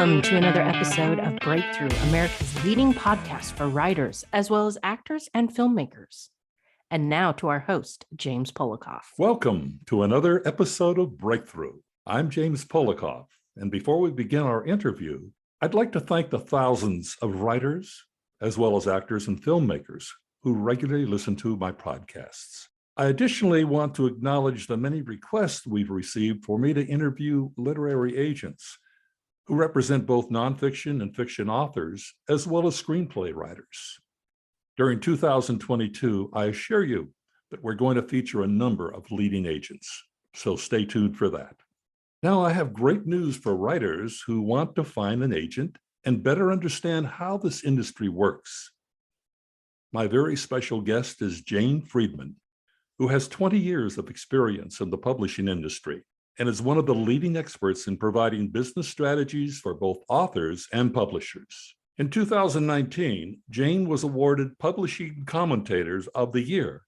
Welcome to another episode of Breakthrough, America's leading podcast for writers, as well as actors and filmmakers. And now to our host, James Polikoff. Welcome to another episode of Breakthrough. I'm James Polikoff, and before we begin our interview, I'd like to thank the thousands of writers, as well as actors and filmmakers who regularly listen to my podcasts. I additionally want to acknowledge the many requests we've received for me to interview literary agents who represent both nonfiction and fiction authors, as well as screenplay writers. During 2022, I assure you that we're going to feature a number of leading agents, so stay tuned for that. Now, I have great news for writers who want to find an agent and better understand how this industry works. My very special guest is Jane Friedman, who has 20 years of experience in the publishing industry and is one of the leading experts in providing business strategies for both authors and publishers. In 2019, Jane was awarded Publishing Commentators of the Year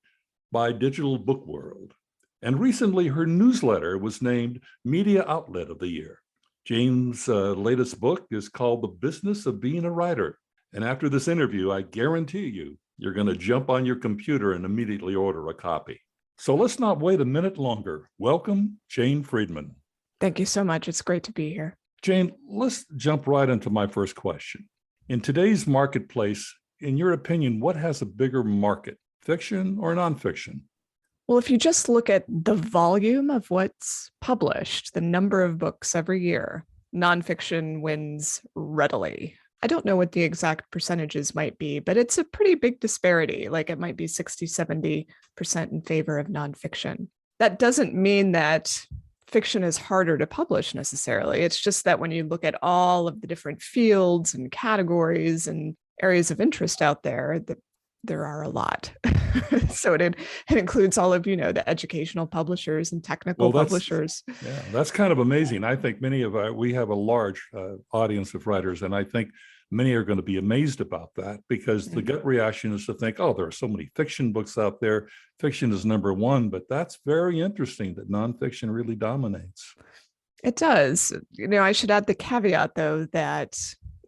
by Digital Book World, and recently her newsletter was named Media Outlet of the Year. Jane's latest book is called The Business of Being a Writer, and after this interview, I guarantee you're going to jump on your computer and immediately order a copy. So let's not wait a minute longer. Welcome, Jane Friedman. Thank you so much. It's great to be here. Jane, let's jump right into my first question. In today's marketplace, in your opinion, what has a bigger market, fiction or nonfiction? Well, if you just look at the volume of what's published, the number of books every year, nonfiction wins readily. I don't know what the exact percentages might be, but it's a pretty big disparity. Like it might be 60, 70% in favor of nonfiction. That doesn't mean that fiction is harder to publish necessarily. It's just that when you look at all of the different fields and categories and areas of interest out there, there are a lot. So it includes all of, the educational publishers and technical publishers. Yeah, that's kind of amazing. I think we have a large audience of writers, and I think many are going to be amazed about that because the gut reaction is to think, oh, there are so many fiction books out there. Fiction is number one, but that's very interesting that nonfiction really dominates. It does. I should add the caveat, though, that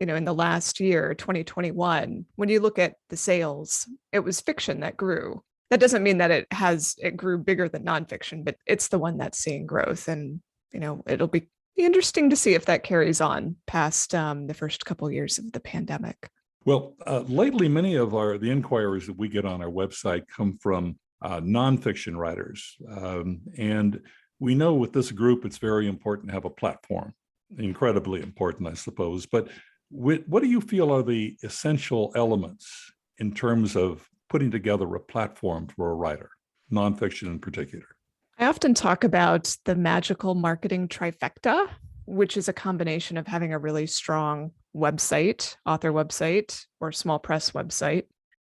in the last year, 2021, when you look at the sales, it was fiction that grew. That doesn't mean that it grew bigger than nonfiction, but it's the one that's seeing growth. And, it'll be interesting to see if that carries on past the first couple of years of the pandemic. Well, lately, many of the inquiries that we get on our website come from nonfiction writers. And we know with this group, it's very important to have a platform, incredibly important, I suppose. But what do you feel are the essential elements in terms of putting together a platform for a writer, nonfiction in particular? I often talk about the magical marketing trifecta, which is a combination of having a really strong website, author website, or small press website,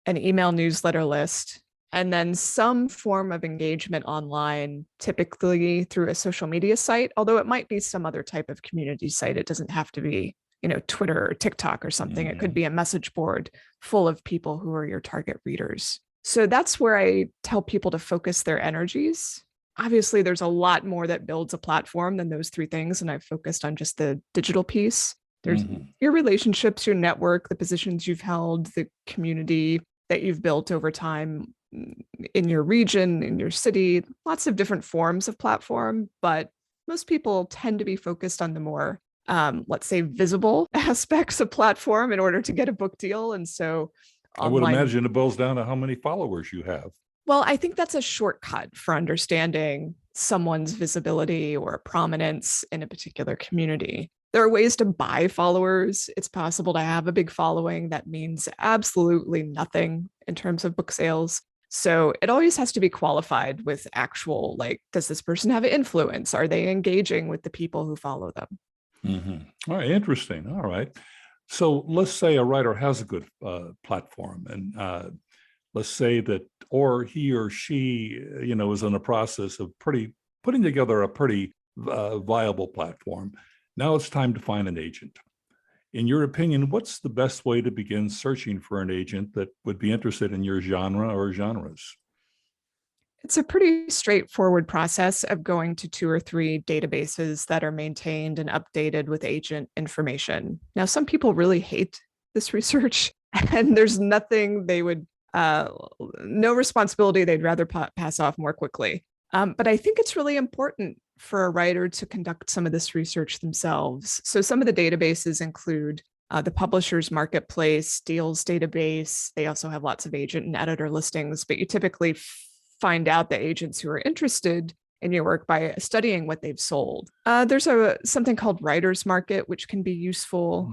an email newsletter list, and then some form of engagement online, typically through a social media site, although it might be some other type of community site. It doesn't have to be Twitter or TikTok or something. It could be a message board full of people who are your target readers. So that's where I tell people to focus their energies. Obviously, there's a lot more that builds a platform than those three things. And I've focused on just the digital piece. There's your relationships, your network, the positions you've held, the community that you've built over time in your region, in your city, lots of different forms of platform. But most people tend to be focused on the more let's say, visible aspects of platform in order to get a book deal. And so I would imagine it boils down to how many followers you have. Well, I think that's a shortcut for understanding someone's visibility or prominence in a particular community. There are ways to buy followers. It's possible to have a big following that means absolutely nothing in terms of book sales. So it always has to be qualified with actual, does this person have influence? Are they engaging with the people who follow them? All right, interesting. All right. So let's say a writer has a good platform, and let's say that, or he or she, is in a process of putting together a pretty viable platform. Now it's time to find an agent. In your opinion, what's the best way to begin searching for an agent that would be interested in your genre or genres? It's a pretty straightforward process of going to 2 or 3 databases that are maintained and updated with agent information. Now, some people really hate this research, and there's nothing they would, no responsibility they'd rather pass off more quickly. But I think it's really important for a writer to conduct some of this research themselves. So some of the databases include the Publishers Marketplace, Deals Database. They also have lots of agent and editor listings, but you typically find out the agents who are interested in your work by studying what they've sold. There's something called Writer's Market, which can be useful.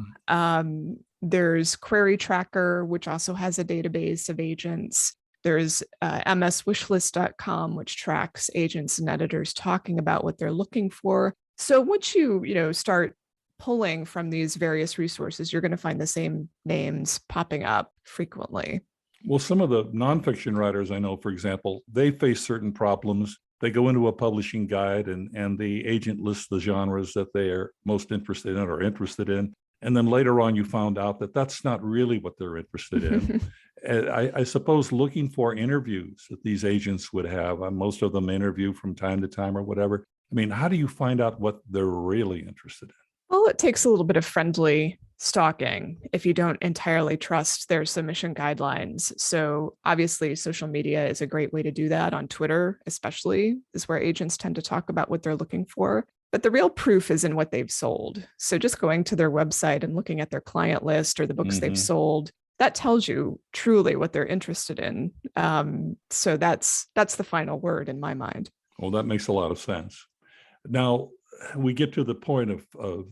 There's Query Tracker, which also has a database of agents. There's mswishlist.com, which tracks agents and editors talking about what they're looking for. So once you start pulling from these various resources, you're going to find the same names popping up frequently. Well, some of the nonfiction writers I know, for example, they face certain problems. They go into a publishing guide and the agent lists the genres that they are most interested in or interested in. And then later on, you found out that that's not really what they're interested in. I suppose looking for interviews that these agents would have, most of them interview from time to time or whatever. I mean, how do you find out what they're really interested in? Well, it takes a little bit of friendly stalking if you don't entirely trust their submission guidelines. So obviously, social media is a great way to do that. On Twitter, especially, is where agents tend to talk about what they're looking for. But the real proof is in what they've sold. So just going to their website and looking at their client list or the books they've sold, that tells you truly what they're interested in. So that's the final word in my mind. Well, that makes a lot of sense. Now, we get to the point of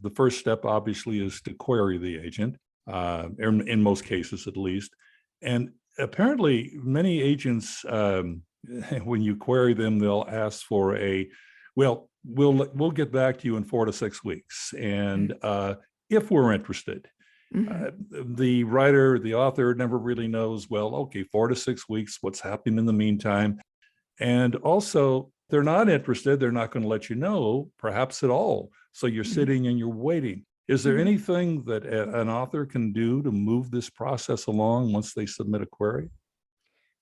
the first step, obviously, is to query the agent, in most cases at least. And apparently, many agents, when you query them, they'll ask for we'll get back to you in 4 to 6 weeks. And if we're interested, the writer, the author never really knows, 4 to 6 weeks, what's happening in the meantime. And also, they're not interested, they're not going to let you know, perhaps at all. So you're sitting and you're waiting. Is there anything that an author can do to move this process along once they submit a query?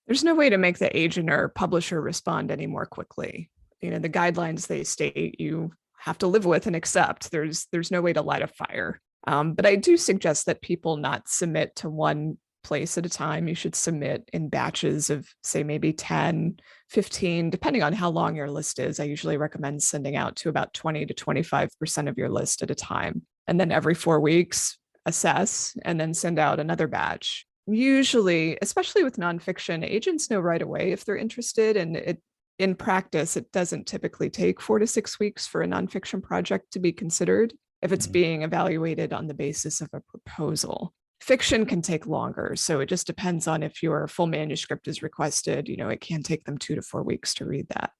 There's no way to make the agent or publisher respond any more quickly. The guidelines they state you have to live with and accept. There's no way to light a fire. But I do suggest that people not submit to one place at a time. You should submit in batches of, say, maybe 10, 15, depending on how long your list is. I usually recommend sending out to about 20 to 25% of your list at a time. And then every 4 weeks, assess and then send out another batch. Usually, especially with nonfiction, agents know right away if they're interested. And in practice, it doesn't typically take 4 to 6 weeks for a nonfiction project to be considered if it's being evaluated on the basis of a proposal. Fiction can take longer, so it just depends on if your full manuscript is requested. It can take them 2 to 4 weeks to read that.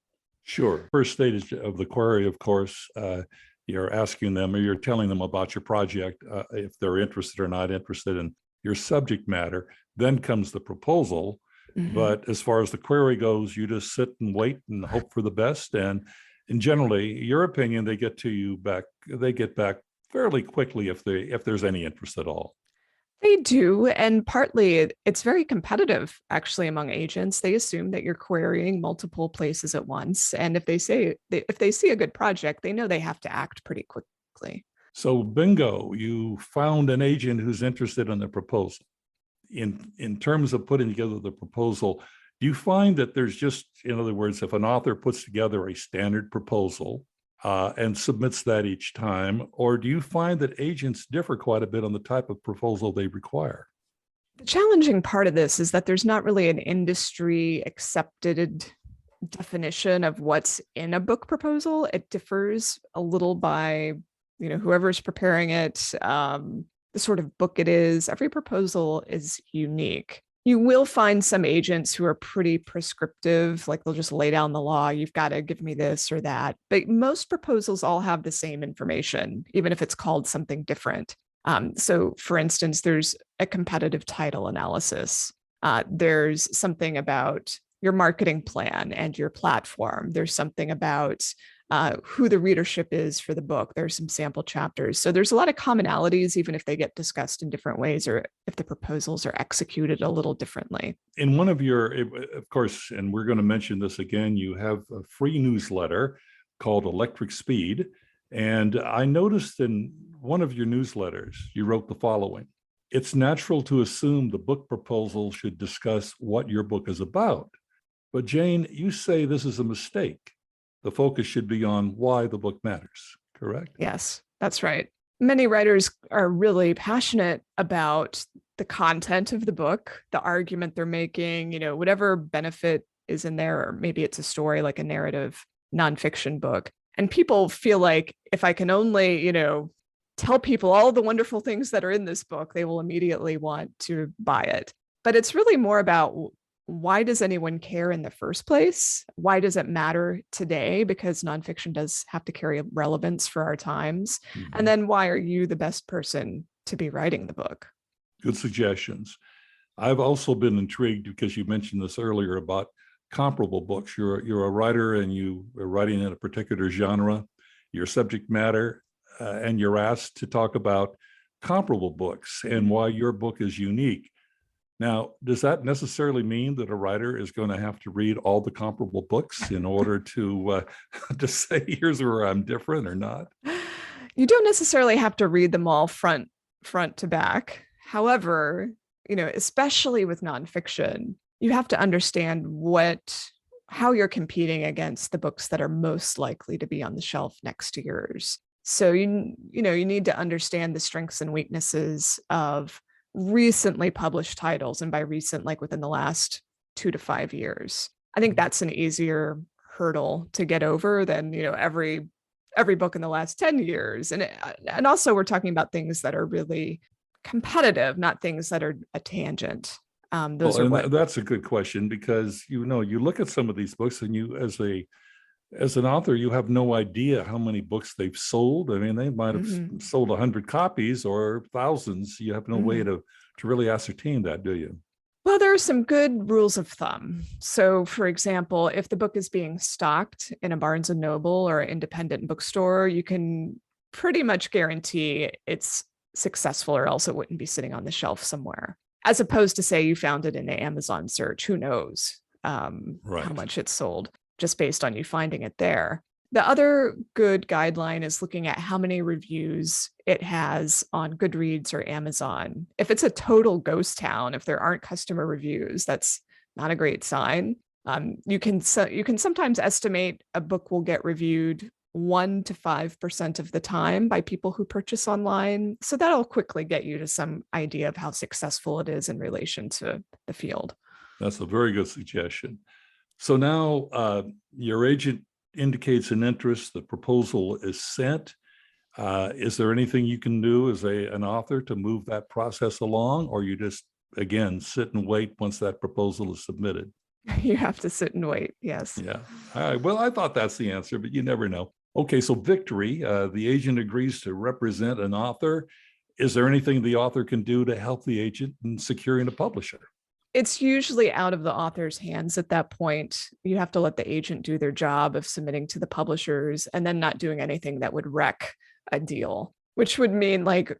Sure. First stage of the query, of course, you're asking them or you're telling them about your project, if they're interested or not interested in your subject matter. Then comes the proposal. But as far as the query goes, you just sit and wait and hope for the best. And generally, your opinion, they get back fairly quickly if there's any interest at all. They do. And partly it's very competitive, actually, among agents. They assume that you're querying multiple places at once. And if they see a good project, they know they have to act pretty quickly. So bingo, you found an agent who's interested in the proposal. In terms of putting together the proposal, do you find that there's just, in other words, if an author puts together a standard proposal and submits that each time, or do you find that agents differ quite a bit on the type of proposal they require? The challenging part of this is that there's not really an industry accepted definition of what's in a book proposal. It differs a little by, whoever's preparing it, the sort of book it is. Every proposal is unique. You will find some agents who are pretty prescriptive, like they'll just lay down the law. You've got to give me this or that. But most proposals all have the same information, even if it's called something different. So for instance, there's a competitive title analysis. There's something about your marketing plan and your platform. There's something about who the readership is for the book. There's some sample chapters. So there's a lot of commonalities, even if they get discussed in different ways or if the proposals are executed a little differently. In one of your, of course, and we're going to mention this again, you have a free newsletter called Electric Speed. And I noticed in one of your newsletters, you wrote the following: "It's natural to assume the book proposal should discuss what your book is about. But Jane, you say this is a mistake. The focus should be on why the book matters," correct? Yes, that's right. Many writers are really passionate about the content of the book, the argument they're making, whatever benefit is in there, or maybe it's a story like a narrative nonfiction book. And people feel like if I can only, tell people all the wonderful things that are in this book, they will immediately want to buy it. But it's really more about, why does anyone care in the first place? Why does it matter today? Because nonfiction does have to carry relevance for our times. Mm-hmm. And then why are you the best person to be writing the book? Good suggestions. I've also been intrigued because you mentioned this earlier about comparable books. You're a writer and you are writing in a particular genre, your subject matter, and you're asked to talk about comparable books and why your book is unique. Now, does that necessarily mean that a writer is going to have to read all the comparable books in order to say, here's where I'm different or not? You don't necessarily have to read them all front to back. However, especially with nonfiction, you have to understand how you're competing against the books that are most likely to be on the shelf next to yours. So you need to understand the strengths and weaknesses of recently published titles, and by recent, like within the last 2 to 5 years. I think that's an easier hurdle to get over than every book in the last 10 years. And also we're talking about things that are really competitive, not things that are a tangent. That's a good question, because you look at some of these books and you, as an author, you have no idea how many books they've sold. I mean, they might have sold 100 copies or thousands. You have no way to really ascertain that, do you? Well, there are some good rules of thumb. So, for example, if the book is being stocked in a Barnes & Noble or an independent bookstore, you can pretty much guarantee it's successful, or else it wouldn't be sitting on the shelf somewhere. As opposed to, say, you found it in the Amazon search, who knows how much it's sold, just based on you finding it there. The other good guideline is looking at how many reviews it has on Goodreads or Amazon. If it's a total ghost town, if there aren't customer reviews, that's not a great sign. You can sometimes estimate a book will get reviewed 1 to 5% of the time by people who purchase online. So that'll quickly get you to some idea of how successful it is in relation to the field. That's a very good suggestion. So now your agent indicates an interest, the proposal is sent. Is there anything you can do as an author to move that process along, or you just, again, sit and wait once that proposal is submitted? You have to sit and wait, yes. Yeah. All right. Well, I thought that's the answer, but you never know. Okay, so victory, the agent agrees to represent an author. Is there anything the author can do to help the agent in securing a publisher? It's usually out of the author's hands at that point. You have to let the agent do their job of submitting to the publishers and then not doing anything that would wreck a deal, which would mean like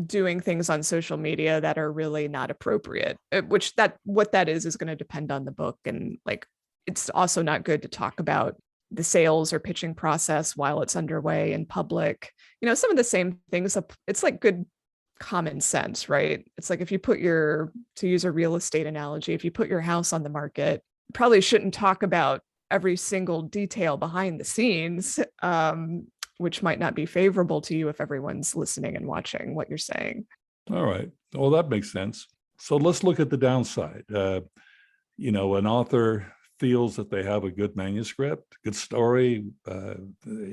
doing things on social media that are really not appropriate, what that is going to depend on the book. And like, it's also not good to talk about the sales or pitching process while it's underway in public. Some of the same things, it's like good common sense, right? It's like if you to use a real estate analogy, if you put your house on the market, you probably shouldn't talk about every single detail behind the scenes, which might not be favorable to you if everyone's listening and watching what you're saying. All right. Well, that makes sense. So let's look at the downside. An author feels that they have a good manuscript, good story.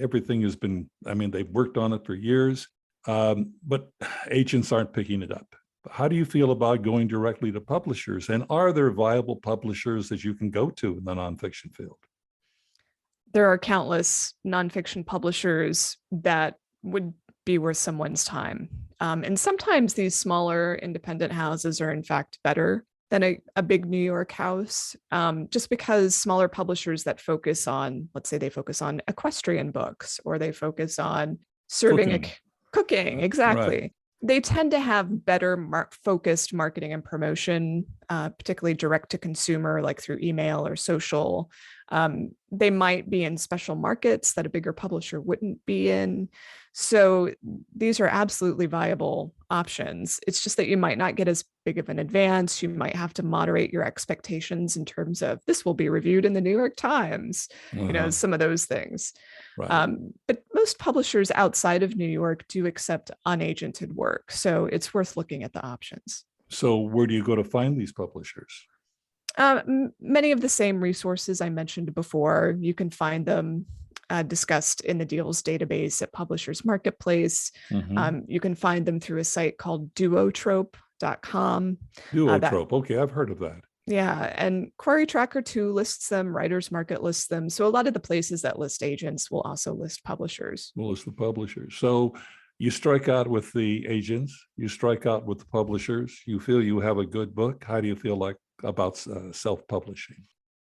Everything has been, they've worked on it for years. But agents aren't picking it up. How do you feel about going directly to publishers? And are there viable publishers that you can go to in the nonfiction field? There are countless nonfiction publishers that would be worth someone's time. And sometimes these smaller independent houses are in fact better than a big New York house, just because smaller publishers that focus on, let's say they focus on equestrian books, or they focus on serving Cooking. cooking, Right. exactly. They tend to have better focused marketing and promotion, particularly direct to consumer, like through email or social. They might be in special markets that a bigger publisher wouldn't be in. So these are absolutely viable options. It's just that you might not get as big of an advance. You might have to moderate your expectations in terms of this will be reviewed in the New York Times, some of those things. Right. But most publishers outside of New York do accept unagented work. So it's worth looking at the options. So where do you go to find these publishers? Many of the same resources I mentioned before. You can find them discussed in the deals database at Publishers Marketplace. You can find them through a site called duotrope.com. Duotrope. Okay, I've heard of that. Yeah, and Query Tracker 2 lists them, Writers Market lists them. So a lot of the places that list agents will also list publishers. Will list the publishers. So you strike out with the agents, you strike out with the publishers, you feel you have a good book. How do you feel like about self-publishing?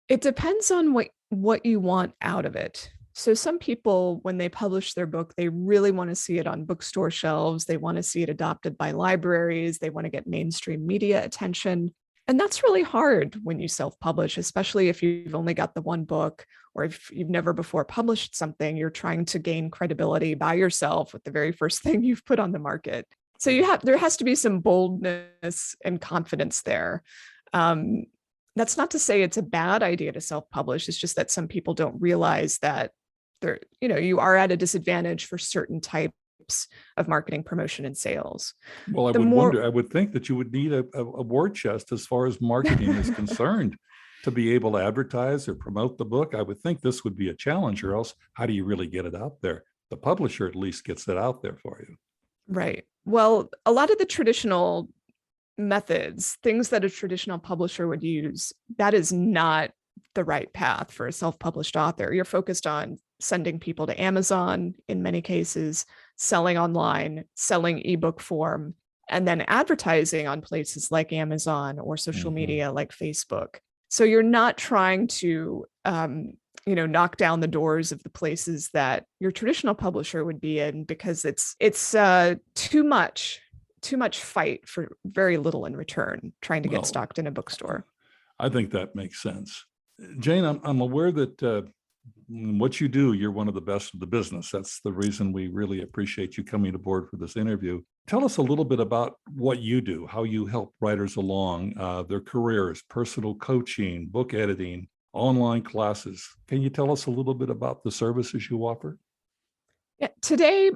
It depends on what you want out of it. So some people, when they publish their book, they really want to see it on bookstore shelves. They want to see it adopted by libraries. They want to get mainstream media attention. And that's really hard when you self-publish, especially if you've only got the one book, or if you've never before published something, you're trying to gain credibility by yourself with the very first thing you've put on the market. So there has to be some boldness and confidence there. That's not to say it's a bad idea to self-publish. It's just that some people don't realize that you are at a disadvantage for certain types of marketing, promotion, and sales. Well, I would think that you would need a war chest as far as marketing is concerned to be able to advertise or promote the book. I would think this would be a challenge, or else how do you really get it out there? The publisher at least gets it out there for you. Right. Well, a lot of the traditional methods, things that a traditional publisher would use, that is not the right path for a self-published author. You're focused on sending people to Amazon in many cases, selling online, selling ebook form, and then advertising on places like Amazon or social media like Facebook. So you're not trying to knock down the doors of the places that your traditional publisher would be in, because it's too much fight for very little in return, trying to get stocked in a bookstore. I think that makes sense. Jane, I'm aware that what you do, you're one of the best of the business. That's the reason we really appreciate you coming aboard for this interview. Tell us a little bit about what you do, how you help writers along their careers, personal coaching, book editing, online classes. Can you tell us a little bit about the services you offer? Yeah, today,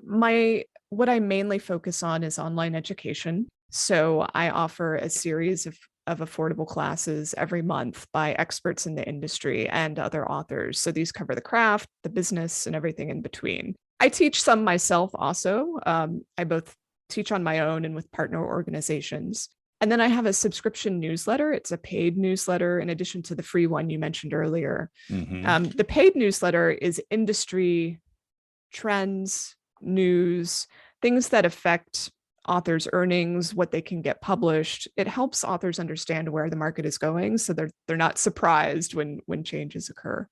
what I mainly focus on is online education. So I offer a series of affordable classes every month by experts in the industry and other authors. So these cover the craft, the business, and everything in between. I teach some myself also. I both teach on my own and with partner organizations. And then I have a subscription newsletter. It's a paid newsletter in addition to the free one you mentioned earlier. The paid newsletter is industry trends, news, things that affect authors' earnings, what they can get published. It helps authors understand where the market is going, so they're not surprised when changes occur.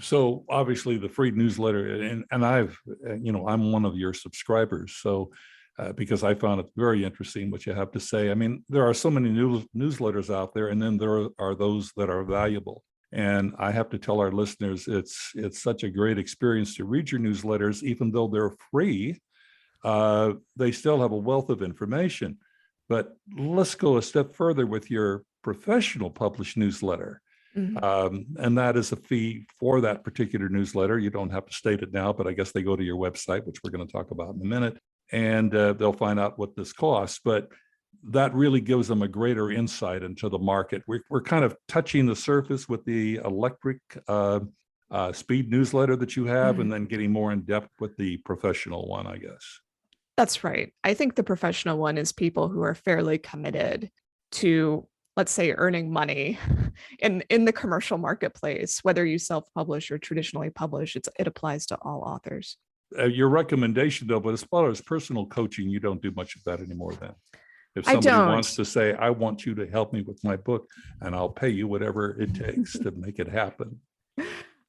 So obviously the free newsletter, and I'm one of your subscribers. So because I found it very interesting what you have to say. I mean, there are so many newsletters out there, and then there are those that are valuable. And I have to tell our listeners, it's such a great experience to read your newsletters, even though they're free. They still have a wealth of information. But let's go a step further with your professional published newsletter. And that is a fee for that particular newsletter. You don't have to state it now, but I guess they go to your website, which we're going to talk about in a minute, and they'll find out what this costs. But that really gives them a greater insight into the market. We're kind of touching the surface with the electric speed newsletter that you have, and then getting more in depth with the professional one, I guess. That's right. I think the professional one is people who are fairly committed to, let's say, earning money in the commercial marketplace, whether you self-publish or traditionally publish. It applies to all authors. Your recommendation, though, but as far as personal coaching, you don't do much of that anymore then. If I somebody don't. wants to say, I want you to help me with my book, and I'll pay you whatever it takes to make it happen.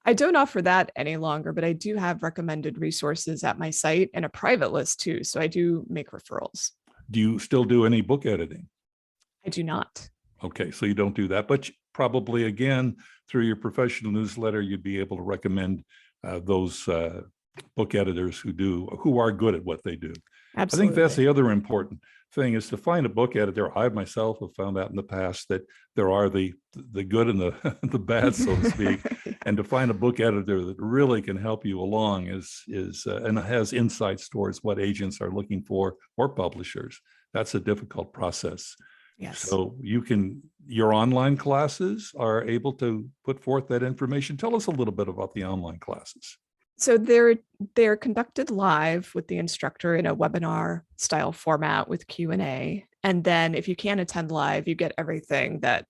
I don't offer that any longer, but I do have recommended resources at my site and a private list too. So I do make referrals. Do you still do any book editing? I do not. Okay, so you don't do that, but probably again, through your professional newsletter, you'd be able to recommend those book editors who are good at what they do. Absolutely. I think that's the other important thing, is to find a book editor. I myself have found out in the past that there are the good and the bad, so to speak, and to find a book editor that really can help you along is and has insights towards what agents are looking for or publishers. That's a difficult process. Yes. So your online classes are able to put forth that information. Tell us a little bit about the online classes. So they're conducted live with the instructor in a webinar style format with Q&A. And then if you can't attend live, you get everything that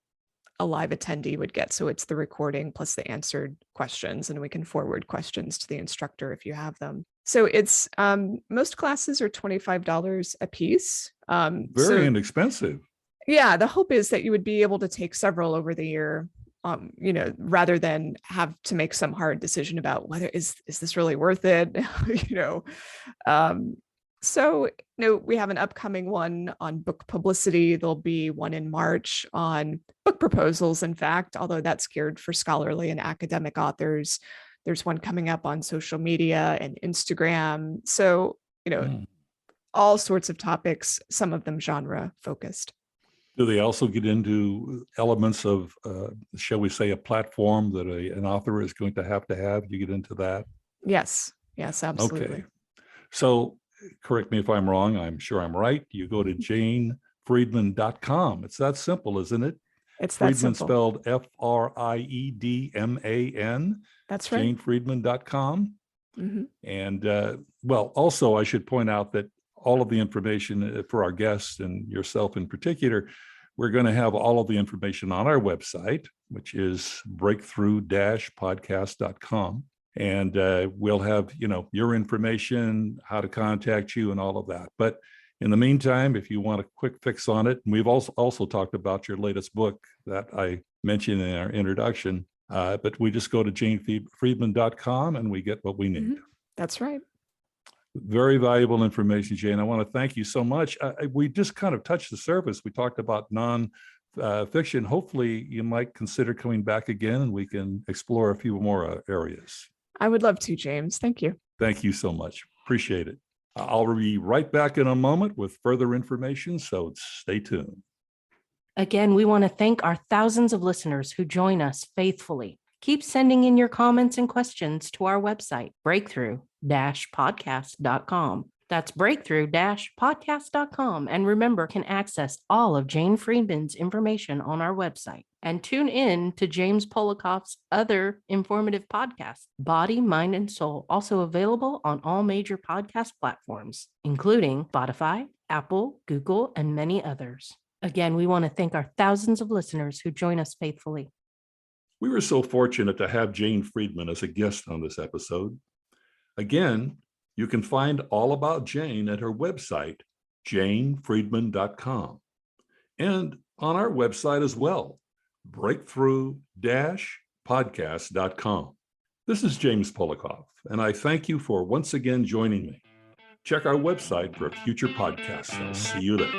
a live attendee would get. So it's the recording plus the answered questions, and we can forward questions to the instructor if you have them. So it's most classes are $25 a piece. Very inexpensive. Yeah, the hope is that you would be able to take several over the year, rather than have to make some hard decision about whether is this really worth it, So, we have an upcoming one on book publicity. There'll be one in March on book proposals, in fact, although that's geared for scholarly and academic authors. There's one coming up on social media and Instagram. So, all sorts of topics, some of them genre focused. Do they also get into elements of, shall we say, a platform that an author is going to have? You get into that? Yes, absolutely. Okay. So correct me if I'm wrong. I'm sure I'm right. You go to janefriedman.com. It's that simple, isn't it? It's that Friedman simple. spelled Friedman. That's right. janefriedman.com. Mm-hmm. And also I should point out that all of the information for our guests and yourself in particular, we're going to have all of the information on our website, which is breakthrough-podcast.com. And we'll have, your information, how to contact you and all of that. But in the meantime, if you want a quick fix on it, and we've also talked about your latest book that I mentioned in our introduction, but we just go to janefriedman.com and we get what we need. Mm-hmm. That's right. Very valuable information, Jane. I want to thank you so much. We just kind of touched the surface. We talked about non-fiction. Hopefully you might consider coming back again and we can explore a few more areas. I would love to, James. Thank you. Thank you so much. Appreciate it. I'll be right back in a moment with further information, so stay tuned. Again, we want to thank our thousands of listeners who join us faithfully. Keep sending in your comments and questions to our website, breakthrough-podcast.com. That's breakthrough-podcast.com. And remember, you can access all of Jane Friedman's information on our website. And tune in to James Polikoff's other informative podcasts, Body, Mind, and Soul, also available on all major podcast platforms, including Spotify, Apple, Google, and many others. Again, we want to thank our thousands of listeners who join us faithfully. We were so fortunate to have Jane Friedman as a guest on this episode. Again, you can find all about Jane at her website, janefriedman.com, and on our website as well, breakthrough-podcast.com. This is James Polikoff, and I thank you for once again joining me. Check our website for future podcasts. I'll see you there.